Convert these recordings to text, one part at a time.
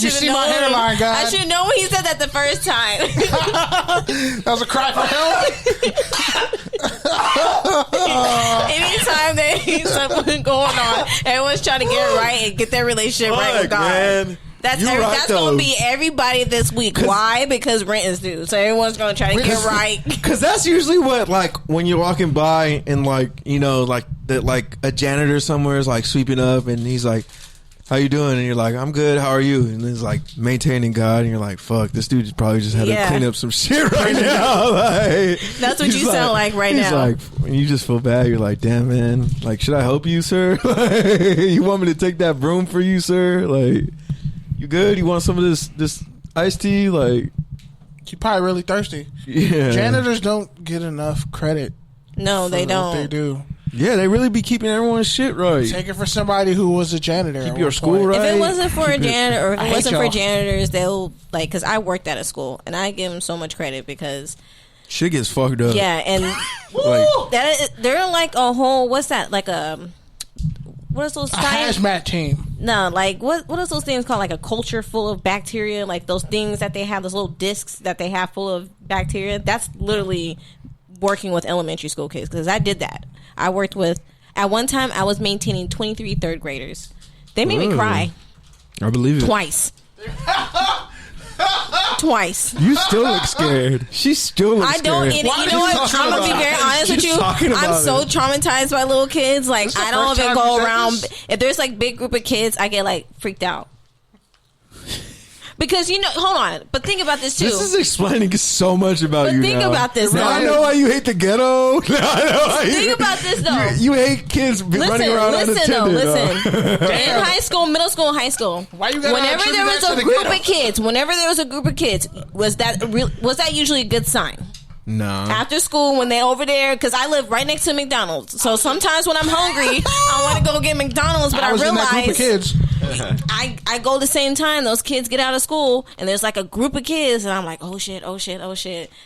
You see my hairline, God. I should know when he said that the first time. That was a cry for help. Anytime there's something going on, everyone's trying to get it right and get their relationship right with God. Man. That's going to be everybody this week. Why? Because rent is due. So everyone's going to try to get right. Because that's usually what, like, when you're walking by and, like, you know, like a janitor somewhere is, like, sweeping up and he's like, how you doing? And you're like, I'm good. How are you? And it's like maintaining God. And you're like, fuck, this dude probably just had to clean up some shit right now. Like, that's what you sound like right now. Like, you just feel bad. You're like, damn, man. Like, should I help you, sir? Like, you want me to take that broom for you, sir? Like, you good? You want some of this iced tea? Like, You're probably really thirsty. Yeah. Janitors don't get enough credit. No, they don't. They do. Yeah, they really be keeping everyone's shit right. Take it for somebody who was a janitor. Keep your school right. If it wasn't for a janitor, or if it wasn't for y'all. janitors, they'll, like, because I worked at a school, and I give them so much credit because shit gets fucked up. yeah, and like, they're like a whole, what's that, like what is those a hazmat team. No, like what is those things called? Like a culture full of bacteria, like those things that they have, those little discs that they have full of bacteria. That's literally working with elementary school kids, because I did that. I worked with, at one time I was maintaining 23 third graders. They made me cry. I believe it. Twice. Twice. You still look scared. She still looks I don't. scared. You know what? I'm gonna be very honest with you. I'm so traumatized by little kids. Like, I don't even go around. If there's like big group of kids, I get like freaked out. Because, you know, hold on, but think about this too. This is explaining so much about you. But think about this though. Now I know why you hate the ghetto. Think about this though. You hate kids running around unattended. Listen. In high school, middle school, and high school, Why you gotta whenever there was a group of kids, was that usually a good sign? No. After school, when they're over there, because I live right next to McDonald's. So sometimes when I'm hungry, I want to go get McDonald's, but I was realize in that group of kids. I go the same time. Those kids get out of school, and there's like a group of kids, and I'm like, oh shit.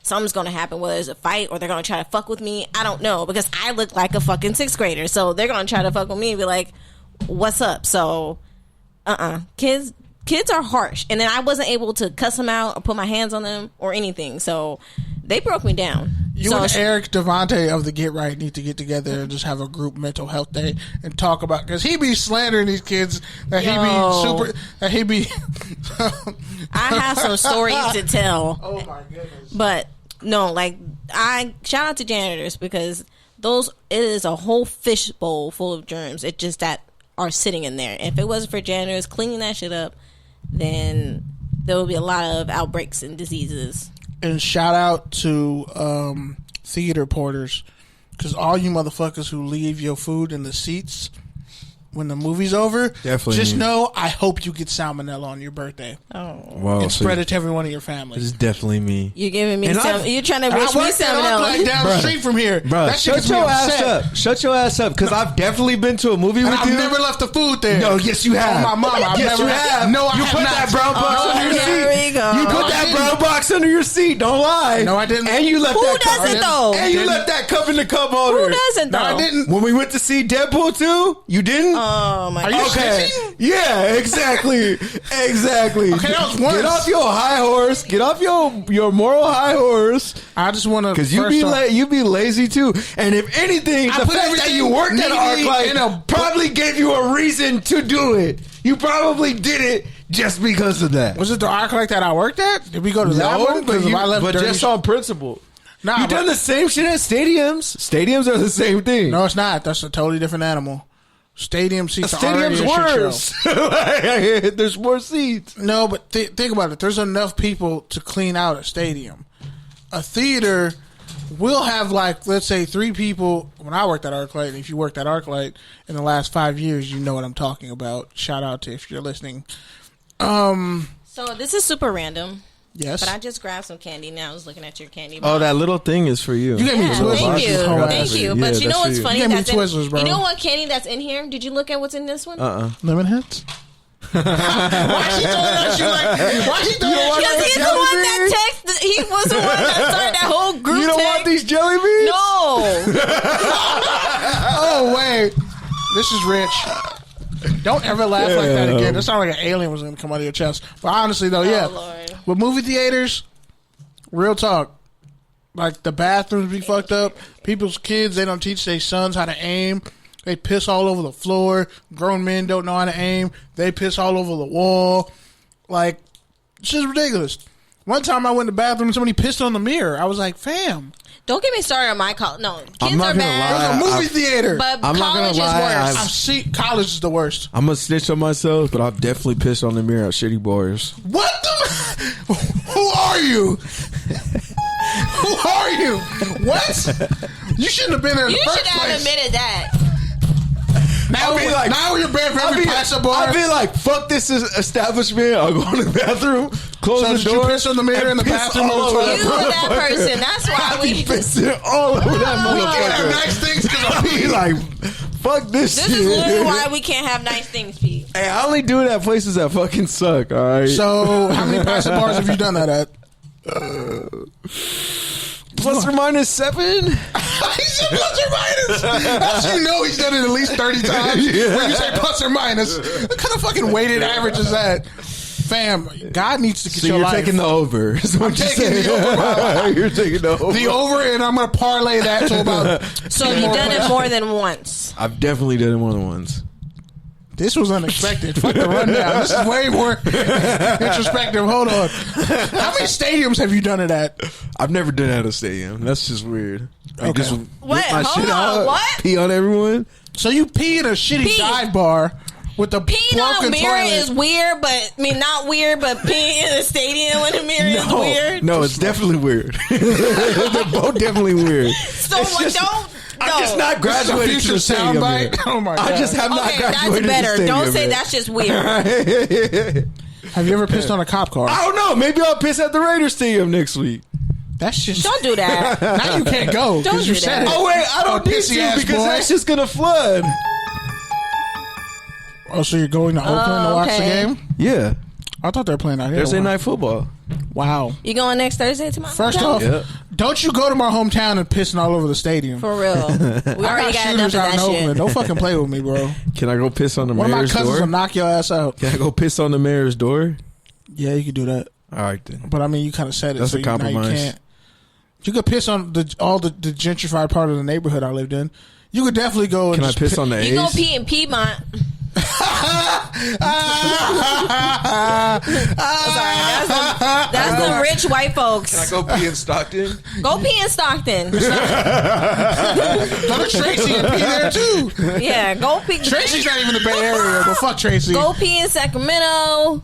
Something's going to happen, whether it's a fight or they're going to try to fuck with me. I don't know, because I look like a fucking sixth grader. So they're going to try to fuck with me and be like, what's up? So, Kids are harsh. And then I wasn't able to cuss them out or put my hands on them or anything. So they broke me down. You and Eric Devante of the Get Right need to get together and just have a group mental health day and talk about, because he be slandering these kids that he be I have some stories to tell. Oh my goodness. But no, like, I shout out to janitors, because it is a whole fish bowl full of germs. It just that are sitting in there. And if it wasn't for janitors cleaning that shit up, then there would be a lot of outbreaks and diseases. And shout out to theater porters, because all you motherfuckers who leave your food in the seats when the movie's over, definitely just know I hope you get salmonella on your birthday. Oh, wow! And spread it to every one of your families. This is definitely me. You're giving me salmonella. You're trying to wish me salmonella. Like down the street from here. Bro, shut your ass up. Shut your ass up, because I've definitely been to a movie with you. I've never left the food there. No, yes you have. Oh, my mama. Yes, you have. No, I you have put not. that brown box under your seat. There we go. You put that brown box under your seat. Don't lie. No, I didn't. And you left Who that cup. doesn't though? And you left that cup in the cup holder. Who doesn't though? No, I didn't. When we went to see Deadpool 2, you didn't? Oh my god. Okay. Yeah, exactly. Exactly. Okay, that was once. Get off your high horse. Get off your moral high horse. I just want to, because you be lazy too. And if anything, the fact that you worked at ArcLight probably gave you a reason to do it. You probably did it just because of that. Was it the ArcLight that I worked at? Did we go to that one? But just on principle. Nah, you done the same shit at stadiums. Stadiums are the same thing. No, it's not. That's a totally different animal. Stadium seats are already a worse. shit show. There's more seats. No, but think about it. There's enough people to clean out a stadium. A theater will have, like, let's say 3 people. When I worked at ArcLight, and if you worked at ArcLight in the last 5 years, you know what I'm talking about. Shout out to if you're listening. So this is super random. Yes. But I just grabbed some candy now. I was looking at your candy. Oh, that little thing is for you. You gave me Twizzlers. Thank you. But you know what's funny? You gave me Twizzlers, bro. You know what candy that's in here? Did you look at what's in this one? Lemon heads? Why she throwing at you like? Why she throwing at you? Because he's the one that texted. He was the one that started that whole group. You don't want these jelly beans? No. Oh wait, this is rich. Don't ever laugh like that again. It sounded like an alien was going to come out of your chest. But honestly, though, yeah. Lord. With movie theaters, real talk. Like, the bathrooms be fucked up. People's kids, they don't teach their sons how to aim. They piss all over the floor. Grown men don't know how to aim. They piss all over the wall. Like, it's just ridiculous. One time I went to the bathroom and somebody pissed on the mirror. I was like, fam. Don't get me started on my college. No, kids not are gonna bad. There's a movie theater. But I'm not college gonna lie, is worse. I've seen college is the worst. I'm gonna snitch on myself, but I've definitely pissed on the mirror at shitty bars. What the? Who are you? Who are you? What? You shouldn't have been there in You the first should have place. admitted that. Now you're banned for every pizza bar. I'll be like, fuck this establishment. I'll go in the bathroom, close So the did you door. piss on the mirror in the piss bathroom all on the over toilet? You were that person. That's why I'll be we. pissing all over that We can't have motherfucker. nice things because I'll of be pee. like, fuck this This shit. is literally why we can't have nice things, Pete. Hey, I only do it at places that fucking suck, all right? So how many pizza bars have you done that at? Plus or minus 7? He said plus or minus. How you know he's done it at least 30 times? When you say plus or minus, what kind of fucking weighted average is that? Fam, God needs to get So your you're life. taking the over. Is what I'm you're taking saying. the over. You're taking the over. The over, and I'm going to parlay that to about. So you've done it more than once. I've definitely done it more than once. This was unexpected. Fuck the rundown. This is way more introspective. Hold on. How many stadiums have you done it at? I've never done it at a stadium. That's just weird. Like, Okay. just whip What? my Hold shit on, out, what? pee on everyone. So you pee in a shitty Pee. dive bar with the Peeing on a broken mirror toilet. is weird, but I mean not weird, but peeing in a stadium with a mirror is weird. No, it's definitely weird. They're both definitely weird. So It's just- don't. I'm just not This is a graduated to future the stadium soundbite. yet. Oh my God. I just have not Okay, that's graduated better. to the stadium Don't say yet. that's just weird. Have you ever pissed on a cop car? I don't know. Maybe I'll piss at the Raiders stadium next week. That's just. Don't do that. Now you can't go Don't because you do said that. it. Oh wait, I don't need pissy to ass because boy. that's just gonna flood. Oh, so you're going to Oakland to watch the okay. game? Yeah, I thought they were playing out here. Thursday Wow. night football. Wow. You going next Thursday to my First hometown? off, Yeah. don't you go to my hometown and pissing all over the stadium. For real. We already got enough of out in that Oakland. shit. Don't fucking play with me, bro. Can I go piss on the One of my mayor's cousins door? will knock your ass out. Can I go piss on the mayor's door? Yeah, you could do that. All right then. But I mean, you kind of said it. That's so a now compromise. You can't. You could piss on all the gentrified part of the neighborhood I lived in. You could definitely go. Can and I just piss on the You gonna A's? pee in Piedmont? Sorry, that's the rich white folks. Can I go pee in Stockton? Go pee in Stockton. Go to Tracy and pee there too. Yeah, go pee. Tracy's not even the Bay Area, but fuck Tracy. Go pee in Sacramento.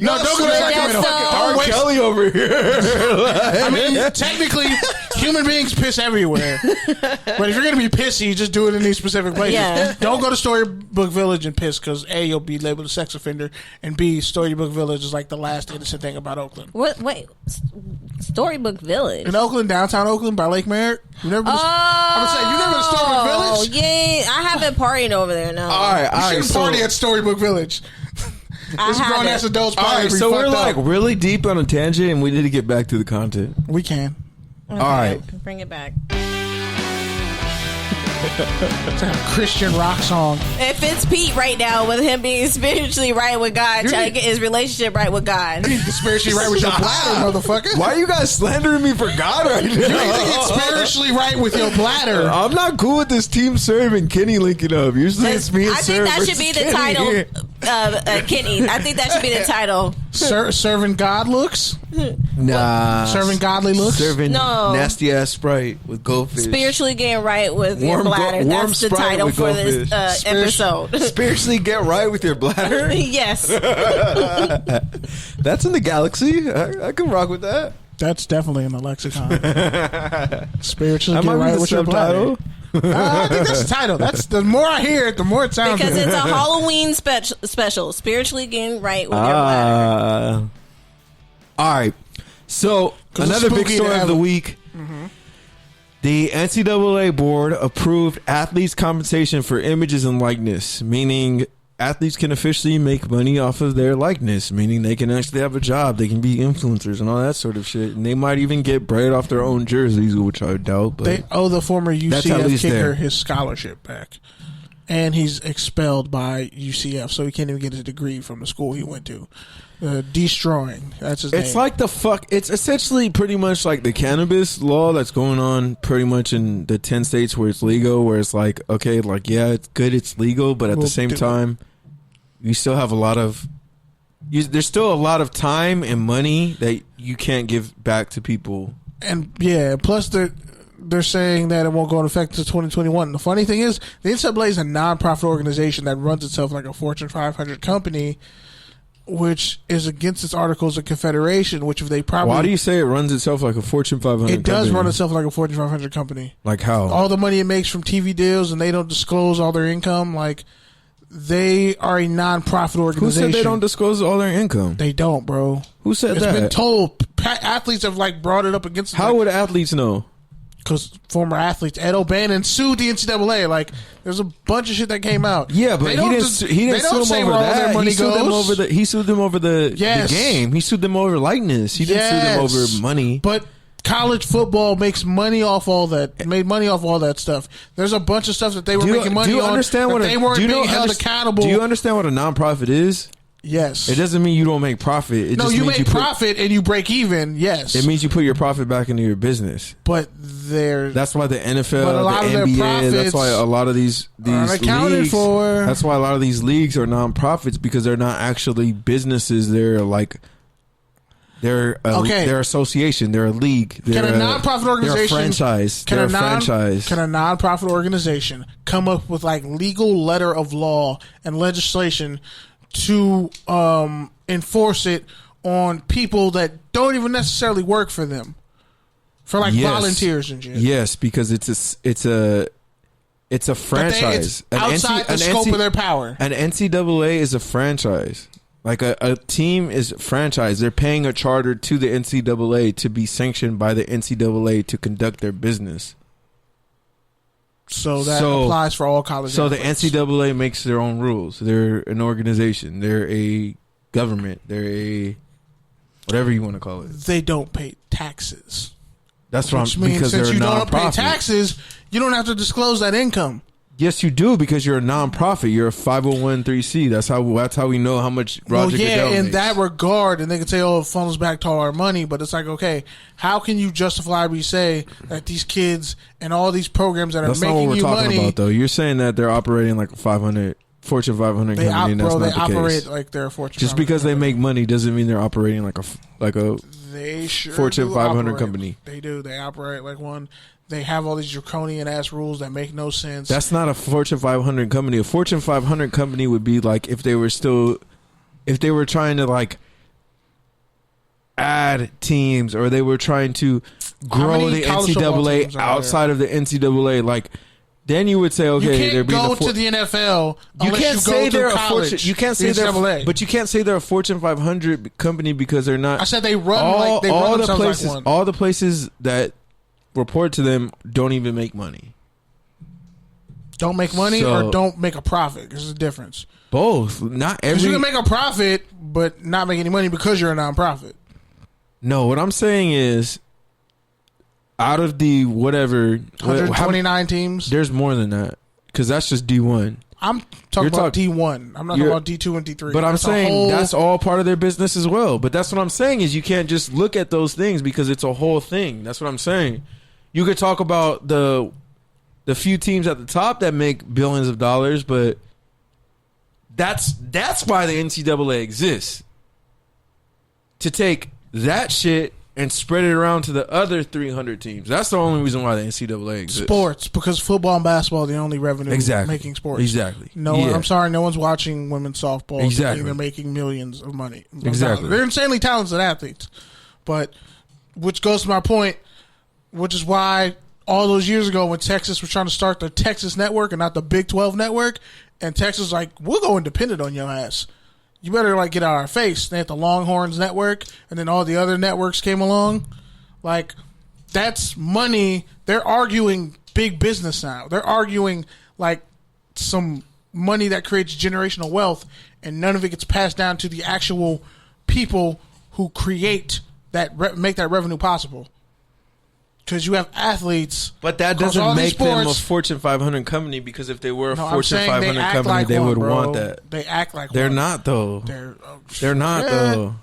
No, don't go to Swear Sacramento. that's so- Don't R. waste. Kelly over here. I mean, technically, human beings piss everywhere. But if you're gonna be pissy, just do it in these specific places. Yeah. Don't go to Storybook Village and piss because A, you'll be labeled a sex offender, and B, Storybook Village is like the last innocent thing about Oakland. What? Wait, Storybook Village. In Oakland, downtown Oakland, by Lake Merritt, you never been to, I would say you never been to Storybook Village. Yeah, I haven't partied over there. No. All right, You shouldn't party at Storybook Village. I This grown haven't. ass adults All party. right, so we're like really deep on a tangent, and we need to get back to the content. we can. Okay, All right. bring it back. It's like a Christian rock song. It fits Pete right now with him being spiritually right with God, trying to get his relationship right with God. You need to get spiritually right with your bladder, motherfucker. Why are you guys slandering me for God right now? You need to get spiritually right with your bladder. I'm not cool with this team Serve and Kenny linking up. Usually it's me and I Serve. think that should be the title, Kenny. I think that should be the title. Serving God looks? Nah. Serving godly looks? Serving No. nasty ass Sprite with goldfish. Spiritually getting right with your Warm bladder. warm That's the Sprite title with for this goldfish. episode. Spiritually get right with your bladder? Yes. That's in the galaxy. I can rock with that. That's definitely in the lexicon. Spiritually That get might be right the with your bladder. subtitle. I think that's the title. That's the more I hear it, the more it sounds Because good. it's a Halloween special. Spiritually getting right with your bladder. All right. So 'Cause it's another big spooky story to of have the a- week. The NCAA board approved athletes' compensation for images and likeness, meaning athletes can officially make money off of their likeness, meaning they can actually have a job, they can be influencers and all that sort of shit, and they might even get bread off their own jerseys, which I doubt. But They owe the former That's at UCF least kicker there. his scholarship back. and he's expelled by UCF, so he can't even get his degree from the school he went to. Destroying. That's his name. It's like the fuck. It's essentially pretty much like the cannabis law that's going on pretty much in the 10 states where it's legal, where it's like, okay, like, yeah, it's good, it's legal, but at the same time, you still have a lot of, there's still a lot of time and money that you can't give back to people. And yeah, plus they're saying that it won't go into effect until 2021. The funny thing is, the NCAA is a non-profit organization that runs itself like a Fortune 500 company, which is against its Articles of Confederation, which if they probably... Why do you say it runs itself like a Fortune 500 It does company? run itself like a Fortune 500 company. Like how? All the money it makes from TV deals, and they don't disclose all their income. Like, they are a non-profit organization. Who said they don't disclose all their income? They don't, bro. Who said It's that? been told. Athletes have, like, brought it up against them. How would athletes know? Because former athletes, Ed O'Bannon sued the NCAA. Like, there's a bunch of shit that came out. Yeah, but he didn't sue them over that. He sued them over the game. He sued them over likeness. He didn't sue them over money. But college football makes money off all that. Made money off all that stuff. There's a bunch of stuff that they were making money on. They weren't being held accountable. Do you understand what a nonprofit is? Yes. It doesn't mean you don't make profit. You make profit and you break even. Yes. It means you put your profit back into your business. But that's why the NFL, the NBA, that's why a lot of these leagues, that's why a lot of these leagues are nonprofits, because they're not actually businesses. They're like they're association. They're a league. Can a nonprofit organization, they're a franchise. They're a franchise. Can a nonprofit organization come up with like legal letter of law and legislation to enforce it on people that don't even necessarily work for them, for like volunteers and shit? Yes, because it's a franchise. It's outside the scope of their power. An NCAA is a franchise. Like a team is a franchise. They're paying a charter to the NCAA to be sanctioned by the NCAA to conduct their business. So that applies for all college athletes. The NCAA makes their own rules. They're an organization. They're a government. They're a whatever you want to call it. They don't pay taxes. That's what I'm because since they're you a don't pay nonprofit. taxes, you don't have to disclose that income. Yes, you do, because you're a nonprofit. You're a 501(c)(3). That's how we know how much Roger Goodell in makes. that regard, and they can say, "Oh, it funnels back to our money," but it's like, okay, how can you justifiably say that these kids and all these programs that are making you money? That's not what we're talking about, though. You're saying that they're operating like a Fortune 500 company, and that's not the case. They operate like they're a Fortune. Just because they make money doesn't mean they're operating like a they sure Fortune 500 company. They do. They operate like one. They have all these draconian ass rules that make no sense. That's not a Fortune 500 company. A Fortune 500 company would be like if they were trying to like add teams, or they were trying to grow the NCAA outside of the NCAA. Like, then you would say, okay, you can't go to the NFL unless you go to college. You can't say they're, but you can't say they're a Fortune 500 company because they're not. I said they run run themselves places, like one. All the places that report to them don't even make money. Don't make money or don't make a profit. There's a difference. Both. Not every. You can make a profit, but not make any money because you're a nonprofit. No, what I'm saying is, out of the 129 teams, there's more than that, because that's just D1. I'm talking about D1. I'm not talking about D2 and D3. But I'm saying that's all part of their business as well. But that's what I'm saying is you can't just look at those things because it's a whole thing. That's what I'm saying. You could talk about the few teams at the top that make billions of dollars, but that's why the NCAA exists. To take that shit and spread it around to the other 300 teams. That's the only reason why the NCAA exists. Sports, because football and basketball are the only revenue making sports. Exactly. I'm sorry, no one's watching women's softball. Exactly. They're making millions of money. Exactly. They're insanely talented athletes. But, which goes to my point, which is why all those years ago when Texas was trying to start the Texas network and not the Big 12 network, and Texas was like, we'll go independent on your ass. You better like get out of our face. They had the Longhorns network, and then all the other networks came along. Like, that's money. They're arguing big business now. They're arguing like some money that creates generational wealth, and none of it gets passed down to the actual people who create that, make that revenue possible. because you have athletes. But that across all doesn't these make them a sports. Fortune 500 company, because if they were a No, I'm Fortune saying 500 they act company, like they one, would bro. want that. They act like They're one. not though. They're They're not yeah. though.